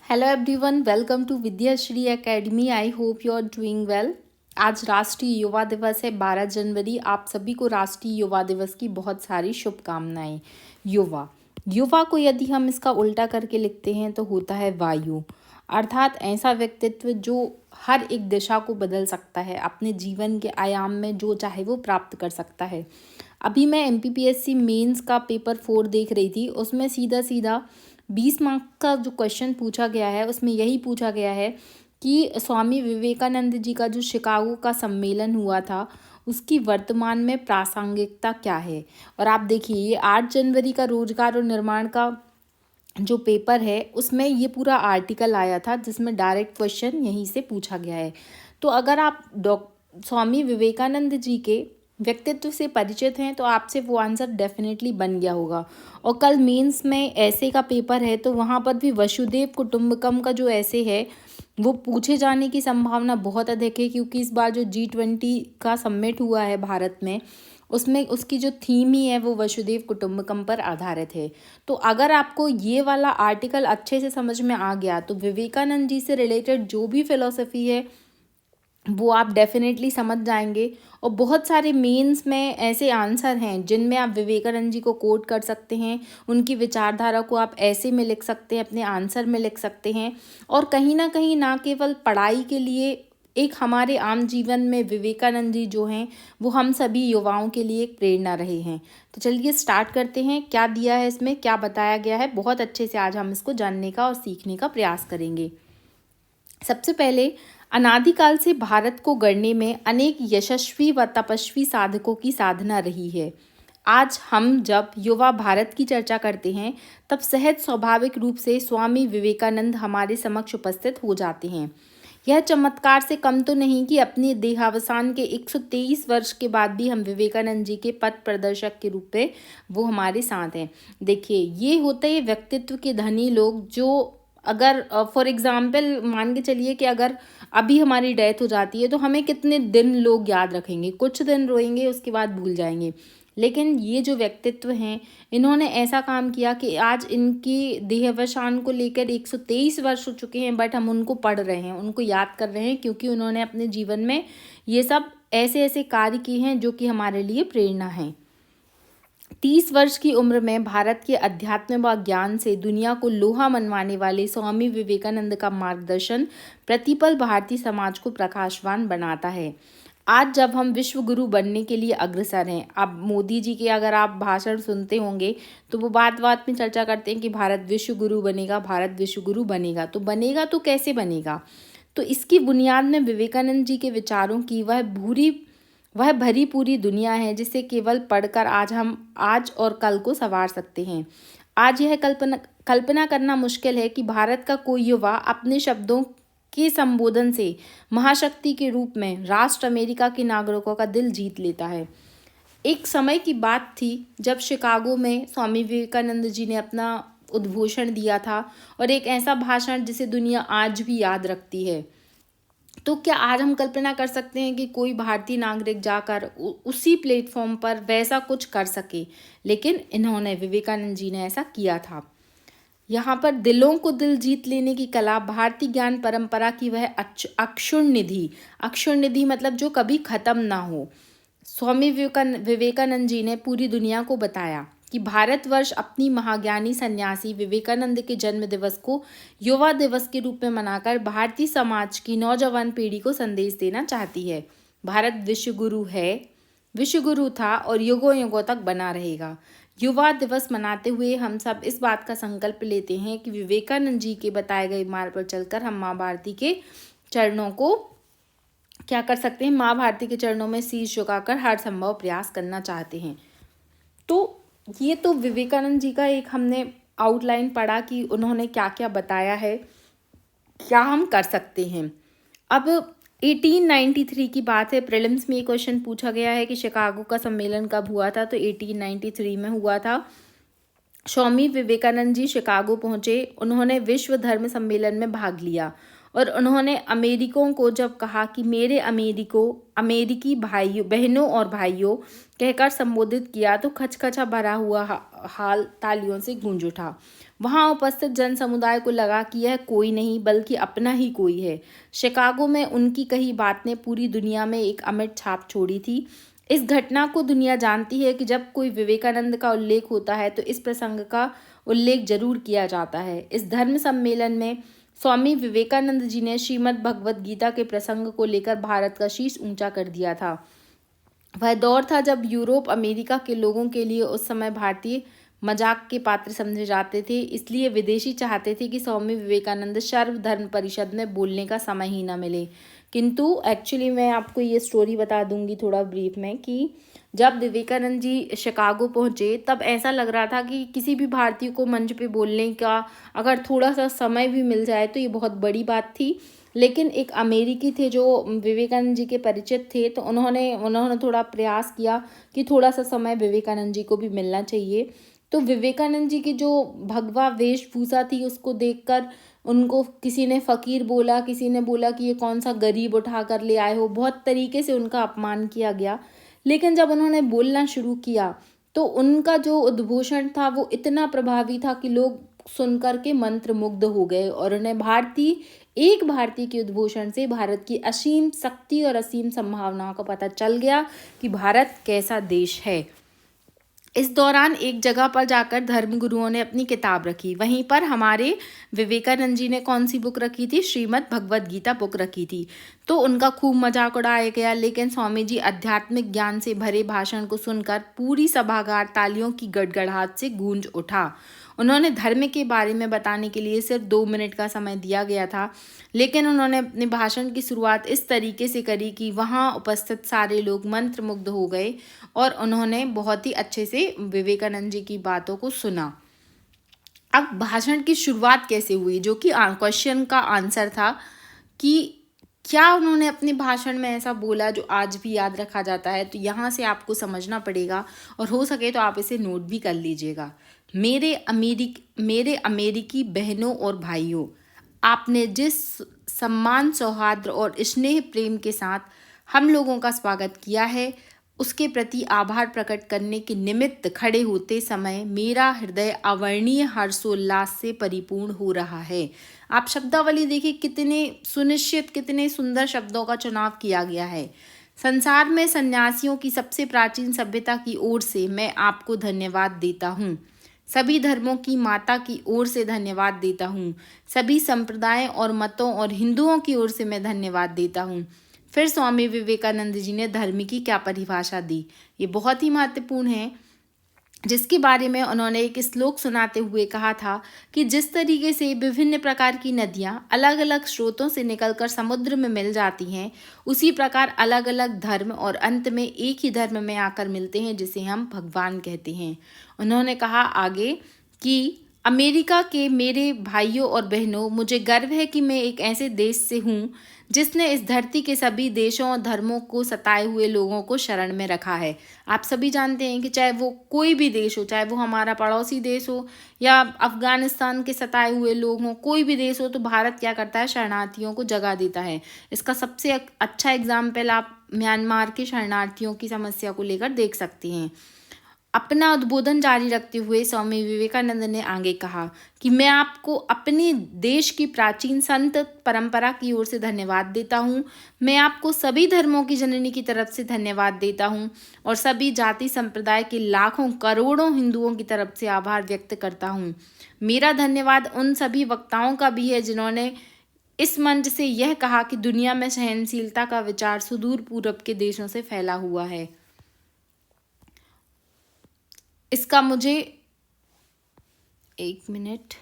Hello everyone, welcome to Vidyashree academy. I hope you are doing well. आज राष्ट्रीय युवा दिवस है, 12 जनवरी। आप सभी को राष्ट्रीय युवा दिवस की बहुत सारी शुभकामनाएं। युवा युवा को यदि हम इसका उल्टा करके लिखते हैं तो होता है वायु, अर्थात ऐसा व्यक्तित्व जो हर एक दिशा को बदल सकता है, अपने जीवन के आयाम में जो चाहे वो प्राप्त कर सकता है। अभी मैं MPPSC मेंस का पेपर 4 देख रही थी। उसमें सीधा सीधा 20 मार्क का जो क्वेश्चन पूछा गया है उसमें यही पूछा गया है कि स्वामी विवेकानंद जी का जो शिकागो का सम्मेलन हुआ था उसकी वर्तमान में प्रासंगिकता क्या है। और आप देखिए, ये 8 जनवरी का रोजगार और निर्माण का जो पेपर है उसमें ये पूरा आर्टिकल आया था जिसमें डायरेक्ट क्वेश्चन यहीं से पूछा गया है। तो अगर आप स्वामी विवेकानंद जी के व्यक्तित्व से परिचित हैं तो आपसे वो आंसर डेफिनेटली बन गया होगा। और कल मेंस में ऐसे का पेपर है तो वहाँ पर भी वसुधैव कुटुंबकम का जो ऐसे है वो पूछे जाने की संभावना बहुत अधिक है, क्योंकि इस बार जो G20 का समिट हुआ है भारत में, उसमें उसकी जो थीम ही है वो वसुधैव कुटुंबकम पर आधारित है। तो अगर आपको ये वाला आर्टिकल अच्छे से समझ में आ गया तो विवेकानंद जी से रिलेटेड जो भी फिलॉसफी है वो आप डेफिनेटली समझ जाएंगे। और बहुत सारे मेंस में ऐसे आंसर हैं जिनमें आप विवेकानंद जी को कोट कर सकते हैं, उनकी विचारधारा को आप ऐसे में लिख सकते हैं, अपने आंसर में लिख सकते हैं। और कहीं ना केवल पढ़ाई के लिए, एक हमारे आम जीवन में विवेकानंद जी जो हैं वो हम सभी युवाओं के लिए एक प्रेरणा रहे हैं। तो चलिए स्टार्ट करते हैं, क्या दिया है इसमें, क्या बताया गया है। बहुत अच्छे से आज हम इसको जानने का और सीखने का प्रयास करेंगे। सबसे पहले, अनादिकाल से भारत को गढ़ने में अनेक यशस्वी व तपस्वी साधकों की साधना रही है। आज हम जब युवा भारत की चर्चा करते हैं तब सहज स्वाभाविक रूप से स्वामी विवेकानंद हमारे समक्ष उपस्थित हो जाते हैं। यह चमत्कार से कम तो नहीं कि अपने देहावसान के 123 वर्ष के बाद भी हम विवेकानंद जी के पथ प्रदर्शक के रूप में वो हमारे साथ हैं। देखिए, ये होते हैं व्यक्तित्व के धनी लोग जो, अगर फॉर एग्जाम्पल मान के चलिए कि अगर अभी हमारी डेथ हो जाती है तो हमें कितने दिन लोग याद रखेंगे, कुछ दिन रोएंगे उसके बाद भूल जाएंगे। लेकिन ये जो व्यक्तित्व हैं इन्होंने ऐसा काम किया कि आज इनकी देहावसान को लेकर 123 वर्ष हो चुके हैं, बट हम उनको पढ़ रहे हैं, उनको याद कर रहे हैं, क्योंकि उन्होंने अपने जीवन में ये सब ऐसे ऐसे कार्य किए हैं जो कि हमारे लिए प्रेरणा हैं। 30 वर्ष की उम्र में भारत के अध्यात्म व ज्ञान से दुनिया को लोहा मनवाने वाले स्वामी विवेकानंद का मार्गदर्शन प्रतिपल भारतीय समाज को प्रकाशवान बनाता है। आज जब हम विश्व गुरु बनने के लिए अग्रसर हैं, अब मोदी जी के अगर आप भाषण सुनते होंगे तो वो बात बात में चर्चा करते हैं कि भारत विश्व गुरु बनेगा, भारत विश्व गुरु बनेगा। तो बनेगा तो कैसे बनेगा? तो इसकी बुनियाद में विवेकानंद जी के विचारों की वह भरी पूरी दुनिया है जिसे केवल पढ़कर आज और कल को संवार सकते हैं। आज यह कल्पना करना मुश्किल है कि भारत का कोई युवा अपने शब्दों के संबोधन से महाशक्ति के रूप में राष्ट्र अमेरिका के नागरिकों का दिल जीत लेता है। एक समय की बात थी जब शिकागो में स्वामी विवेकानंद जी ने अपना उद्घोषण दिया था, और एक ऐसा भाषण जिसे दुनिया आज भी याद रखती है। तो क्या आज हम कल्पना कर सकते हैं कि कोई भारतीय नागरिक जाकर उसी प्लेटफॉर्म पर वैसा कुछ कर सके? लेकिन विवेकानंद जी ने ऐसा किया था। यहाँ पर दिलों को दिल जीत लेने की कला भारतीय ज्ञान परंपरा की वह अक्षुण निधि मतलब जो कभी खत्म ना हो। स्वामी विवेकानंद जी ने पूरी दुनिया को बताया कि भारतवर्ष अपनी महाज्ञानी सन्यासी विवेकानंद के जन्म दिवस को युवा दिवस के रूप में मनाकर भारतीय समाज की नौजवान पीढ़ी को संदेश देना चाहती है। भारत विश्व गुरु है, विश्व गुरु था और युगों युगों तक बना रहेगा। युवा दिवस मनाते हुए हम सब इस बात का संकल्प लेते हैं कि विवेकानंद जी के बताए गए मार्ग पर चलकर हम माँ भारती के चरणों को क्या कर सकते हैं, माँ भारती के चरणों में शीश झुकाकर हर संभव प्रयास करना चाहते हैं। तो ये तो विवेकानंद जी का एक हमने आउटलाइन पढ़ा कि उन्होंने क्या क्या बताया है, क्या हम कर सकते हैं। अब 1893 की बात है। प्रीलिम्स में ये क्वेश्चन पूछा गया है कि शिकागो का सम्मेलन कब हुआ था, तो 1893 में हुआ था। स्वामी विवेकानंद जी शिकागो पहुंचे, उन्होंने विश्व धर्म सम्मेलन में भाग लिया और उन्होंने अमेरिकों को जब कहा कि मेरे अमेरिकी भाइयों बहनों और भाइयों कहकर संबोधित किया तो खचखचा भरा हुआ हाल तालियों से गूंज उठा। वहां उपस्थित जन समुदाय को लगा कि यह कोई नहीं बल्कि अपना ही कोई है। शिकागो में उनकी कही बात ने पूरी दुनिया में एक अमिट छाप छोड़ी थी। इस घटना को दुनिया जानती है कि जब कोई विवेकानंद का उल्लेख होता है तो इस प्रसंग का उल्लेख जरूर किया जाता है। इस धर्म सम्मेलन में स्वामी विवेकानंद जी ने श्रीमद् भगवद गीता के प्रसंग को लेकर भारत का शीश ऊंचा कर दिया था। वह दौर था जब यूरोप अमेरिका के लोगों के लिए उस समय भारतीय मजाक के पात्र समझे जाते थे, इसलिए विदेशी चाहते थे कि स्वामी विवेकानंद सर्वधर्म परिषद में बोलने का समय ही न मिले। किंतु एक्चुअली मैं आपको ये स्टोरी बता दूंगी थोड़ा ब्रीफ में कि जब विवेकानंद जी शिकागो पहुंचे तब ऐसा लग रहा था कि किसी भी भारतीय को मंच पे बोलने का अगर थोड़ा सा समय भी मिल जाए तो ये बहुत बड़ी बात थी। लेकिन एक अमेरिकी थे जो विवेकानंद जी के परिचित थे, तो उन्होंने थोड़ा प्रयास किया कि थोड़ा सा समय विवेकानंद जी को भी मिलना चाहिए। तो विवेकानंद जी की जो भगवा वेशभूषा थी उसको देखकर उनको किसी ने फ़कीर बोला, किसी ने बोला कि ये कौन सा गरीब उठा कर ले आए हो, बहुत तरीके से उनका अपमान किया गया। लेकिन जब उन्होंने बोलना शुरू किया तो उनका जो उद्घोषण था वो इतना प्रभावी था कि लोग सुनकर के मंत्रमुग्ध हो गए और उन्हें एक भारतीय के उद्घोषण से भारत की असीम शक्ति और असीम संभावनाओं का पता चल गया कि भारत कैसा देश है। इस दौरान एक जगह पर जाकर धर्मगुरुओं ने अपनी किताब रखी। वहीं पर हमारे विवेकानंद जी ने कौन सी बुक रखी थी? श्रीमद् भगवद गीता बुक रखी थी। तो उनका खूब मजाक उड़ाया गया, लेकिन स्वामी जी आध्यात्मिक ज्ञान से भरे भाषण को सुनकर पूरी सभागार तालियों की गड़गड़ाहट से गूंज उठा। उन्होंने धर्म के बारे में बताने के लिए सिर्फ 2 मिनट का समय दिया गया था, लेकिन उन्होंने अपने भाषण की शुरुआत इस तरीके से करी कि वहाँ उपस्थित सारे लोग मंत्रमुग्ध हो गए और उन्होंने बहुत ही अच्छे से विवेकानंद जी की बातों को सुना। अब भाषण की शुरुआत कैसे हुई, जो कि क्वेश्चन का आंसर था कि क्या उन्होंने अपने भाषण में ऐसा बोला जो आज भी याद रखा जाता है। तो यहाँ से आपको समझना पड़ेगा और हो सके तो आप इसे नोट भी कर लीजिएगा। मेरे अमेरिकी बहनों और भाइयों, आपने जिस सम्मान, सौहार्द और स्नेह प्रेम के साथ हम लोगों का स्वागत किया है उसके प्रति आभार प्रकट करने के निमित्त खड़े होते समय मेरा हृदय अवर्णीय हर्षोल्लास से परिपूर्ण हो रहा है। आप शब्दावली देखिए, कितने सुनिश्चित, कितने सुंदर शब्दों का चुनाव किया गया है। संसार में सन्यासियों की सबसे प्राचीन सभ्यता की ओर से मैं आपको धन्यवाद देता हूँ। सभी धर्मों की माता की ओर से धन्यवाद देता हूँ। सभी संप्रदायों और मतों और हिंदुओं की ओर से मैं धन्यवाद देता हूँ। फिर स्वामी विवेकानंद जी ने धर्म की क्या परिभाषा दी, ये बहुत ही महत्वपूर्ण है, जिसके बारे में उन्होंने एक श्लोक सुनाते हुए कहा था कि जिस तरीके से विभिन्न प्रकार की नदियाँ अलग अलग स्रोतों से निकलकर समुद्र में मिल जाती हैं, उसी प्रकार अलग अलग धर्म और अंत में एक ही धर्म में आकर मिलते हैं जिसे हम भगवान कहते हैं। उन्होंने कहा आगे कि अमेरिका के मेरे भाइयों और बहनों, मुझे गर्व है कि मैं एक ऐसे देश से हूँ जिसने इस धरती के सभी देशों और धर्मों को सताए हुए लोगों को शरण में रखा है। आप सभी जानते हैं कि चाहे वो कोई भी देश हो, चाहे वो हमारा पड़ोसी देश हो या अफगानिस्तान के सताए हुए लोग हों, कोई भी देश हो, तो भारत क्या करता है? शरणार्थियों को जगह देता है। इसका सबसे अच्छा एग्जाम्पल आप म्यांमार के शरणार्थियों की समस्या को लेकर देख सकते हैं। अपना उद्बोधन जारी रखते हुए स्वामी विवेकानंद ने आगे कहा कि मैं आपको अपने देश की प्राचीन संत परंपरा की ओर से धन्यवाद देता हूँ। मैं आपको सभी धर्मों की जननी की तरफ से धन्यवाद देता हूँ और सभी जाति संप्रदाय के लाखों करोड़ों हिंदुओं की तरफ से आभार व्यक्त करता हूँ। मेरा धन्यवाद उन सभी वक्ताओं का भी है जिन्होंने इस मंच से यह कहा कि दुनिया में सहनशीलता का विचार सुदूर पूर्व के देशों से फैला हुआ है। इसका मुझे एक मिनट,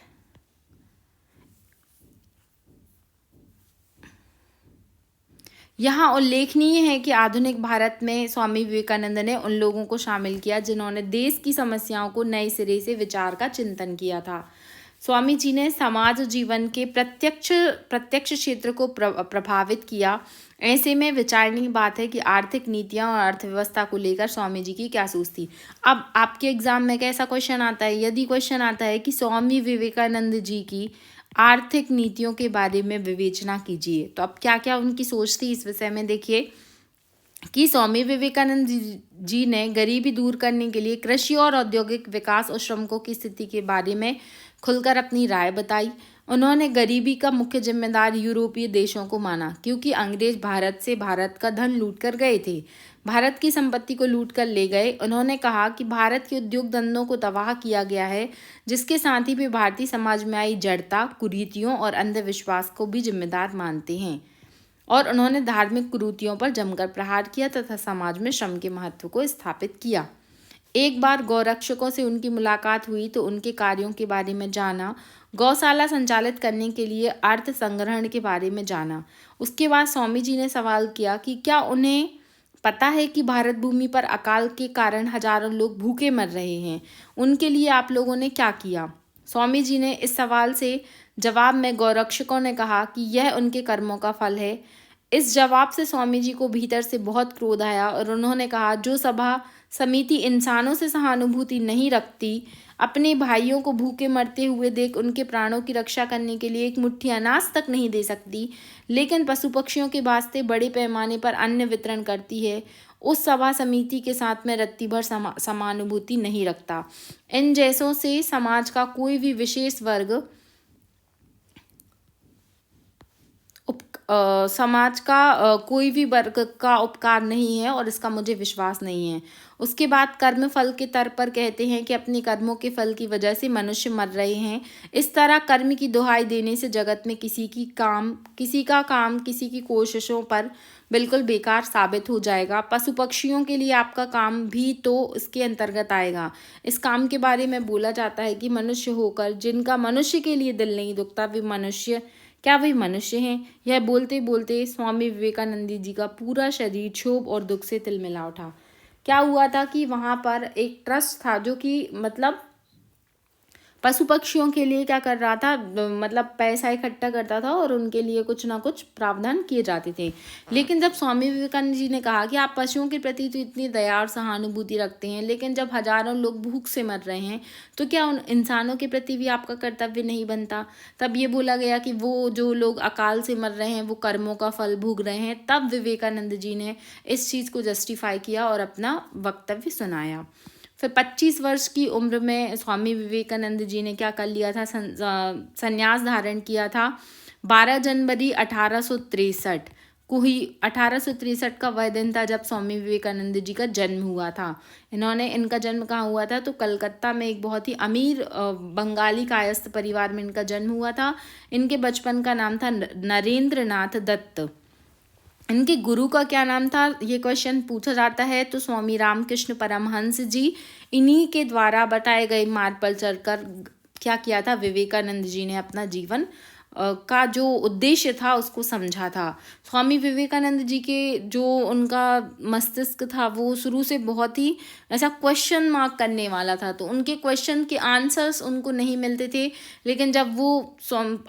यहाँ उल्लेखनीय है कि आधुनिक भारत में स्वामी विवेकानंद ने उन लोगों को शामिल किया जिन्होंने देश की समस्याओं को नए सिरे से विचार का चिंतन किया था। स्वामी जी ने समाज जीवन के प्रत्यक्ष क्षेत्र को प्रभावित किया। ऐसे में विचारणीय बात है कि आर्थिक नीतियां और अर्थव्यवस्था को लेकर स्वामी जी की क्या सोच थी। अब आपके एग्जाम में कैसा क्वेश्चन आता है? यदि क्वेश्चन आता है कि स्वामी विवेकानंद जी की आर्थिक नीतियों के बारे में विवेचना कीजिए, तो अब क्या क्या उनकी सोच थी इस विषय में देखिए कि स्वामी विवेकानंद जी ने गरीबी दूर करने के लिए कृषि और औद्योगिक विकास और श्रमिकों की स्थिति के बारे में खुलकर अपनी राय बताई। उन्होंने गरीबी का मुख्य जिम्मेदार यूरोपीय देशों को माना, क्योंकि अंग्रेज भारत का धन लूट कर गए थे, भारत की संपत्ति को लूट कर ले गए। उन्होंने कहा कि भारत के उद्योग धंधों को तबाह किया गया है, जिसके साथ ही वे भारतीय समाज में आई जड़ता, कुरीतियों और अंधविश्वास को भी जिम्मेदार मानते हैं। और उन्होंने धार्मिक कुरीतियों पर जमकर प्रहार किया तथा समाज में श्रम के महत्व को स्थापित किया। एक बार गौरक्षकों से उनकी मुलाकात हुई तो उनके कार्यों के बारे में जाना, गौशाला संचालित करने के लिए अर्थ संग्रहण के बारे में जाना। उसके बाद स्वामी जी ने सवाल किया कि क्या उन्हें पता है कि भारत भूमि पर अकाल के कारण हजारों लोग भूखे मर रहे हैं, उनके लिए आप लोगों ने क्या किया? स्वामी जी ने इस सवाल से जवाब में गौरक्षकों ने कहा कि यह उनके कर्मों का फल है। इस जवाब से स्वामी जी को भीतर से बहुत क्रोध आया और उन्होंने कहा, जो सभा समिति इंसानों से सहानुभूति नहीं रखती, अपने भाइयों को भूखे मरते हुए देख उनके प्राणों की रक्षा करने के लिए एक मुट्ठी अनाज तक नहीं दे सकती, लेकिन पशु पक्षियों के वास्ते बड़े पैमाने पर अन्न वितरण करती है, उस सभा समिति के साथ में रत्ती भर समानुभूति नहीं रखता। इन जैसों से समाज का कोई भी विशेष वर्ग समाज का कोई भी वर्ग का उपकार नहीं है और इसका मुझे विश्वास नहीं है। उसके बाद कर्म फल के तर्क पर कहते हैं कि अपने कर्मों के फल की वजह से मनुष्य मर रहे हैं। इस तरह कर्म की दुहाई देने से जगत में किसी का काम किसी की कोशिशों पर बिल्कुल बेकार साबित हो जाएगा। पशु पक्षियों के लिए आपका काम भी तो इसके अंतर्गत आएगा। इस काम के बारे में बोला जाता है कि मनुष्य होकर जिनका मनुष्य के लिए दिल नहीं दुखता, वे मनुष्य क्या वही मनुष्य हैं? यह बोलते बोलते स्वामी विवेकानंद जी का पूरा शरीर क्षोभ और दुख से तिलमिला उठा। क्या हुआ था कि वहाँ पर एक ट्रस्ट था जो कि मतलब पशु पक्षियों के लिए क्या कर रहा था, मतलब पैसा इकट्ठा करता था और उनके लिए कुछ ना कुछ प्रावधान किए जाते थे। लेकिन जब स्वामी विवेकानंद जी ने कहा कि आप पशुओं के प्रति तो इतनी दया और सहानुभूति रखते हैं, लेकिन जब हजारों लोग भूख से मर रहे हैं तो क्या उन इंसानों के प्रति भी आपका कर्तव्य नहीं बनता? तब ये बोला गया कि वो जो लोग अकाल से मर रहे हैं वो कर्मों का फल भोग रहे हैं। तब विवेकानंद जी ने इस चीज़ को जस्टिफाई किया और अपना वक्तव्य सुनाया। फिर 25 वर्ष की उम्र में स्वामी विवेकानंद जी ने क्या कर लिया था, संन्यास धारण किया था। 12 जनवरी 1863 को ही 1863 का वह दिन था जब स्वामी विवेकानंद जी का जन्म हुआ था। इनका जन्म कहाँ हुआ था? तो कलकत्ता में एक बहुत ही अमीर बंगाली कायस्थ परिवार में इनका जन्म हुआ था। इनके बचपन का नाम था नरेंद्र नाथ दत्त। इनके गुरु का क्या नाम था, ये क्वेश्चन पूछा जाता है। तो स्वामी रामकृष्ण परमहंस जी, इन्हीं के द्वारा बताए गए मार्ग पर चलकर क्या किया था, विवेकानंद जी ने अपना जीवन का जो उद्देश्य था उसको समझा था। स्वामी विवेकानंद जी के जो उनका मस्तिष्क था वो शुरू से बहुत ही ऐसा क्वेश्चन मार्क करने वाला था, तो उनके क्वेश्चन के आंसर्स उनको नहीं मिलते थे। लेकिन जब वो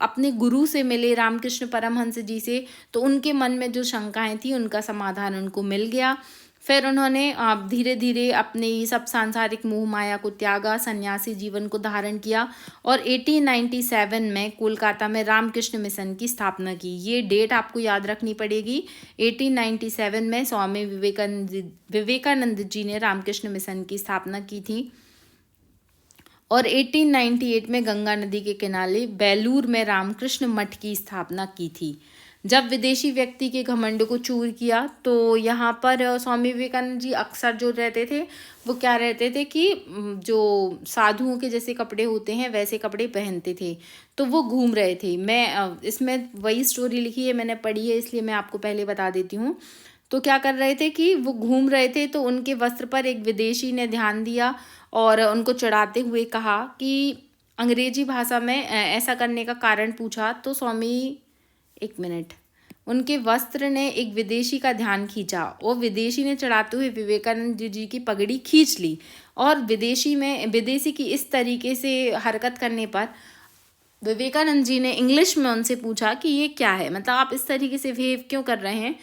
अपने गुरु से मिले, रामकृष्ण परमहंस जी से, तो उनके मन में जो शंकाएं थी उनका समाधान उनको मिल गया। फिर उन्होंने धीरे धीरे अपने सब सांसारिक मोह माया को त्यागा, सन्यासी जीवन को धारण किया और 1897 में कोलकाता में रामकृष्ण मिशन की स्थापना की। ये डेट आपको याद रखनी पड़ेगी। 1897 में स्वामी विवेकानंद जी ने रामकृष्ण मिशन की स्थापना की थी और 1898 में गंगा नदी के किनारे बेलूर में रामकृष्ण मठ की स्थापना की थी। जब विदेशी व्यक्ति के घमंड को चूर किया तो यहाँ पर स्वामी विवेकानंद जी अक्सर जो रहते थे वो क्या रहते थे कि जो साधुओं के जैसे कपड़े होते हैं वैसे कपड़े पहनते थे, तो वो घूम रहे थे। मैं इसमें वही स्टोरी लिखी है, मैंने पढ़ी है, इसलिए मैं आपको पहले बता देती हूँ। तो क्या कर रहे थे कि वो घूम रहे थे, तो उनके वस्त्र पर एक विदेशी ने ध्यान दिया और उनको चिढ़ाते हुए कहा कि अंग्रेजी भाषा में ऐसा करने का कारण पूछा। तो स्वामी उनके वस्त्र ने एक विदेशी का ध्यान खींचा और विदेशी ने चढ़ाते हुए विवेकानंद जी की पगड़ी खींच ली और विदेशी की इस तरीके से हरकत करने पर विवेकानंद जी ने इंग्लिश में उनसे पूछा कि ये क्या है, मतलब आप इस तरीके से बिहेव क्यों कर रहे हैं।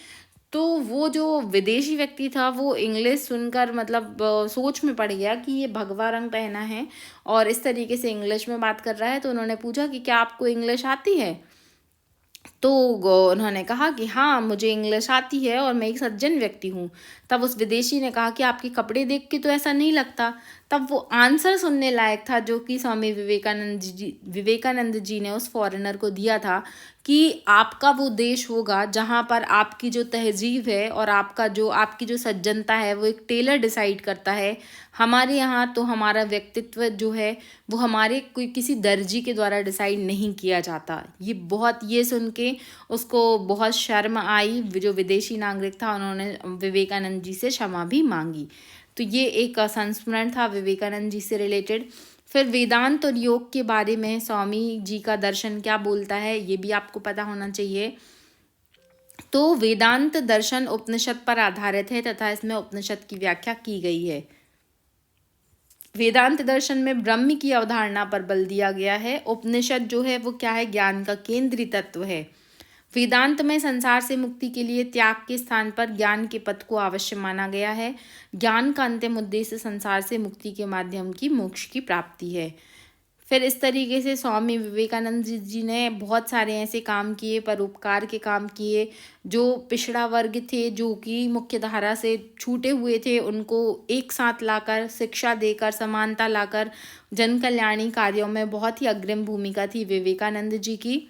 तो वो जो विदेशी व्यक्ति था वो इंग्लिश सुनकर मतलब सोच में पड़ गया कि ये भगवा रंग पहना है और इस तरीके से इंग्लिश में बात कर रहा है। तो उन्होंने पूछा कि क्या आपको इंग्लिश आती है? तो उन्होंने कहा कि हाँ, मुझे इंग्लिश आती है और मैं एक सज्जन व्यक्ति हूँ। तब उस विदेशी ने कहा कि आपके कपड़े देख के तो ऐसा नहीं लगता। तब वो आंसर सुनने लायक था जो कि स्वामी विवेकानंद जी ने उस फॉरेनर को दिया था कि आपका वो देश होगा जहाँ पर आपकी जो तहजीब है और आपकी जो सज्जनता है वो एक टेलर डिसाइड करता है। हमारे यहाँ तो हमारा व्यक्तित्व जो है वो हमारे कोई किसी दर्जी के द्वारा डिसाइड नहीं किया जाता। ये सुन के उसको बहुत शर्म आई। जो विदेशी नागरिक था उन्होंने विवेकानंद जी से क्षमा भी मांगी। तो ये एक संस्मरण था विवेकानंद जी से रिलेटेड। फिर वेदांत और योग के बारे में स्वामी जी का दर्शन क्या बोलता है ये भी आपको पता होना चाहिए। तो वेदांत दर्शन उपनिषद पर आधारित है तथा इसमें उपनिषद की व्याख्या की गई है। वेदांत दर्शन में ब्रह्म की अवधारणा पर बल दिया गया है। उपनिषद जो है वो क्या है, ज्ञान का केंद्रीय तत्व है। वेदांत में संसार से मुक्ति के लिए त्याग के स्थान पर ज्ञान के पथ को आवश्यक माना गया है। ज्ञान का अंतिम उद्देश्य संसार से मुक्ति के माध्यम की मोक्ष की प्राप्ति है। फिर इस तरीके से स्वामी विवेकानंद जी ने बहुत सारे ऐसे काम किए, परोपकार के काम किए। जो पिछड़ा वर्ग थे, जो कि मुख्य धारा से छूटे हुए थे, उनको एक साथ लाकर, शिक्षा देकर, समानता लाकर जन कल्याणी कार्यों में बहुत ही अग्रिम भूमिका थी विवेकानंद जी की।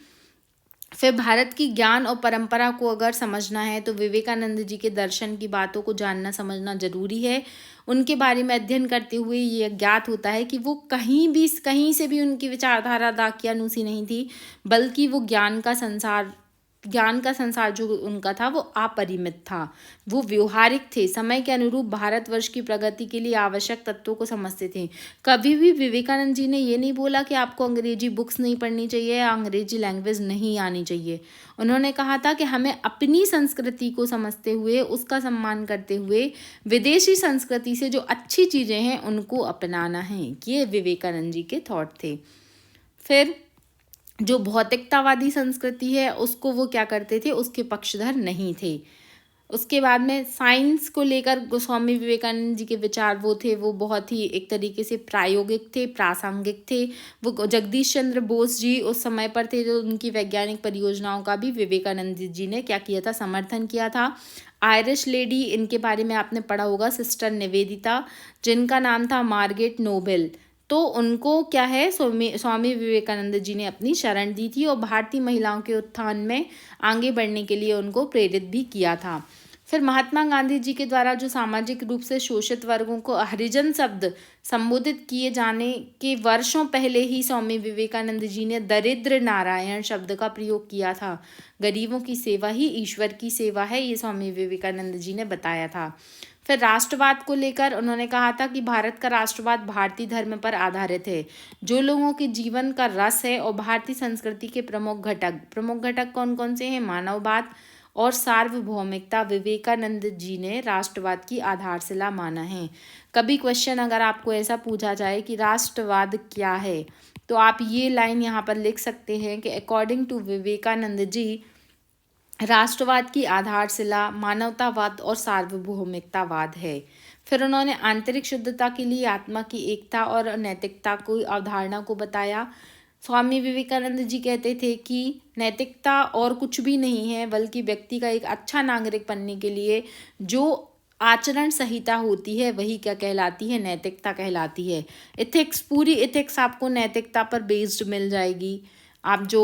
फिर भारत की ज्ञान और परंपरा को अगर समझना है तो विवेकानंद जी के दर्शन की बातों को जानना समझना जरूरी है। उनके बारे में अध्ययन करते हुए ये ज्ञात होता है कि वो कहीं से भी उनकी विचारधारा दाकियानूसी नहीं थी, बल्कि वो ज्ञान का संसार जो उनका था वो अपरिमित था। वो व्यवहारिक थे, समय के अनुरूप भारतवर्ष की प्रगति के लिए आवश्यक तत्वों को समझते थे। कभी भी विवेकानंद जी ने ये नहीं बोला कि आपको अंग्रेजी बुक्स नहीं पढ़नी चाहिए या अंग्रेजी लैंग्वेज नहीं आनी चाहिए। उन्होंने कहा था कि हमें अपनी संस्कृति को समझते हुए, उसका सम्मान करते हुए, विदेशी संस्कृति से जो अच्छी चीज़ें हैं उनको अपनाना है। ये विवेकानंद जी के थॉट थे। फिर जो भौतिकतावादी संस्कृति है उसको वो क्या करते थे, उसके पक्षधर नहीं थे। उसके बाद में साइंस को लेकर स्वामी विवेकानंद जी के विचार वो बहुत ही एक तरीके से प्रायोगिक थे, प्रासंगिक थे। वो जगदीश चंद्र बोस जी उस समय पर थे जो उनकी वैज्ञानिक परियोजनाओं का भी विवेकानंद जी ने क्या किया था, समर्थन किया था। आयरिश लेडी, इनके बारे में आपने पढ़ा होगा, सिस्टर निवेदिता, जिनका नाम था मार्गरेट नोबेल। तो उनको क्या है, स्वामी विवेकानंद जी ने अपनी शरण दी थी और भारतीय महिलाओं के उत्थान में आगे बढ़ने के लिए उनको प्रेरित भी किया था। फिर महात्मा गांधी जी के द्वारा जो सामाजिक रूप से शोषित वर्गों को हरिजन शब्द संबोधित किए जाने के वर्षों पहले ही स्वामी विवेकानंद जी ने दरिद्र नारायण शब्द का प्रयोग किया था। गरीबों की सेवा ही ईश्वर की सेवा है, ये स्वामी विवेकानंद जी ने बताया था। फिर राष्ट्रवाद को लेकर उन्होंने कहा था कि भारत का राष्ट्रवाद भारतीय धर्म पर आधारित है, जो लोगों के जीवन का रस है और भारतीय संस्कृति के प्रमुख घटक कौन कौन से हैं, मानववाद और सार्वभौमिकता विवेकानंद जी ने राष्ट्रवाद की आधारशिला माना है। कभी क्वेश्चन अगर आपको ऐसा पूछा जाए कि राष्ट्रवाद क्या है, तो आप ये लाइन यहाँ पर लिख सकते हैं कि अकॉर्डिंग टू विवेकानंद जी, राष्ट्रवाद की आधारशिला मानवतावाद और सार्वभौमिकतावाद है। फिर उन्होंने आंतरिक शुद्धता के लिए आत्मा की एकता और नैतिकता को अवधारणा को बताया। स्वामी विवेकानंद जी कहते थे कि नैतिकता और कुछ भी नहीं है, बल्कि व्यक्ति का एक अच्छा नागरिक बनने के लिए जो आचरण संहिता होती है वही क्या कहलाती है, नैतिकता कहलाती है। पूरी इथिक्स आपको नैतिकता पर बेस्ड मिल जाएगी। आप जो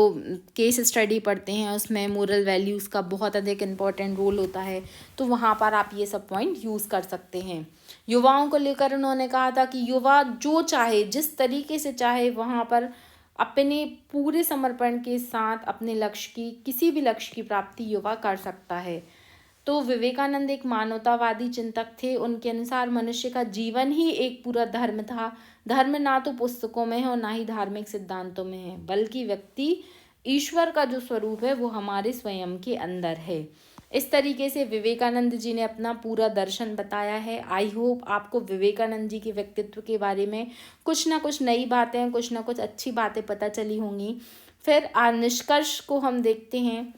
केस स्टडी पढ़ते हैं उसमें मोरल वैल्यूज़ का बहुत अधिक इम्पॉर्टेंट रोल होता है, तो वहाँ पर आप ये सब पॉइंट यूज़ कर सकते हैं। युवाओं को लेकर उन्होंने कहा था कि युवा जो चाहे, जिस तरीके से चाहे, वहाँ पर अपने पूरे समर्पण के साथ अपने किसी भी लक्ष्य की प्राप्ति युवा कर सकता है। तो विवेकानंद एक मानवतावादी चिंतक थे। उनके अनुसार मनुष्य का जीवन ही एक पूरा धर्म था। धर्म ना तो पुस्तकों में है और ना ही धार्मिक सिद्धांतों में है, बल्कि व्यक्ति ईश्वर का जो स्वरूप है वो हमारे स्वयं के अंदर है। इस तरीके से विवेकानंद जी ने अपना पूरा दर्शन बताया है। आई होप आपको विवेकानंद जी के व्यक्तित्व के बारे में कुछ ना कुछ नई बातें, कुछ ना कुछ अच्छी बातें पता चली होंगी। फिर निष्कर्ष को हम देखते हैं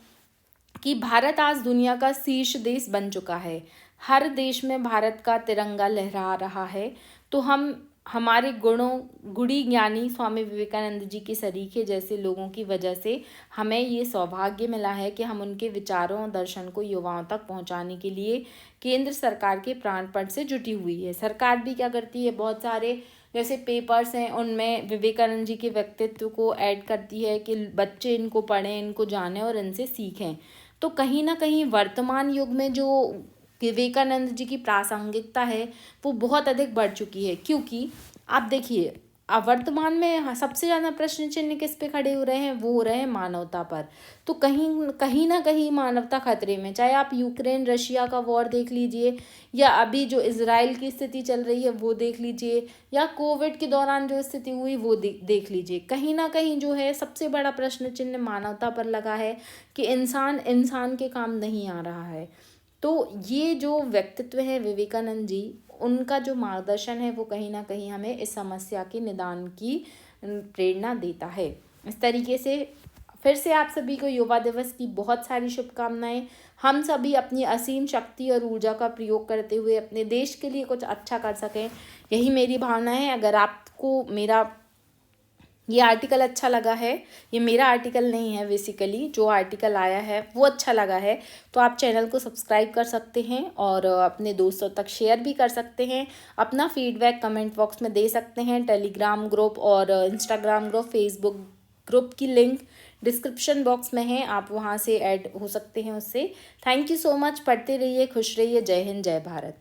कि भारत आज दुनिया का शीर्ष देश बन चुका है। हर देश में भारत का तिरंगा लहरा रहा है। तो हम हमारे गुणी ज्ञानी स्वामी विवेकानंद जी के सरीखे जैसे लोगों की वजह से हमें ये सौभाग्य मिला है कि हम उनके विचारों और दर्शन को युवाओं तक पहुंचाने के लिए केंद्र सरकार के प्राणपण से जुटी हुई है। सरकार भी क्या करती है, बहुत सारे जैसे पेपर्स हैं उनमें विवेकानंद जी के व्यक्तित्व को ऐड करती है कि बच्चे इनको पढ़ें, इनको जानें और इनसे सीखें। तो कहीं ना कहीं वर्तमान युग में जो विवेकानंद जी की प्रासंगिकता है वो बहुत अधिक बढ़ चुकी है, क्योंकि आप देखिए अब वर्तमान में सबसे ज़्यादा प्रश्न चिन्ह किस पे खड़े हो रहे हैं, वो हो रहे हैं मानवता पर। तो कहीं कहीं ना कहीं मानवता खतरे में, चाहे आप यूक्रेन रशिया का वॉर देख लीजिए, या अभी जो इजराइल की स्थिति चल रही है वो देख लीजिए, या कोविड के दौरान जो स्थिति हुई वो देख लीजिए। कहीं ना कहीं जो है सबसे बड़ा प्रश्न चिन्ह मानवता पर लगा है कि इंसान इंसान के काम नहीं आ रहा है। तो ये जो व्यक्तित्व है विवेकानंद जी, उनका जो मार्गदर्शन है वो कहीं ना कहीं हमें इस समस्या के निदान की प्रेरणा देता है। इस तरीके से फिर से आप सभी को युवा दिवस की बहुत सारी शुभकामनाएं। हम सभी अपनी असीम शक्ति और ऊर्जा का प्रयोग करते हुए अपने देश के लिए कुछ अच्छा कर सकें, यही मेरी भावना है। अगर आपको मेरा ये आर्टिकल अच्छा लगा है, ये मेरा आर्टिकल नहीं है, बेसिकली जो आर्टिकल आया है वो अच्छा लगा है, तो आप चैनल को सब्सक्राइब कर सकते हैं और अपने दोस्तों तक शेयर भी कर सकते हैं। अपना फीडबैक कमेंट बॉक्स में दे सकते हैं। टेलीग्राम ग्रुप और इंस्टाग्राम ग्रुप, फेसबुक ग्रुप की लिंक डिस्क्रिप्शन बॉक्स में है, आप वहाँ से ऐड हो सकते हैं उससे। Thank you so much. पढ़ते रहिए, खुश रहिए। जय हिंद, जय भारत।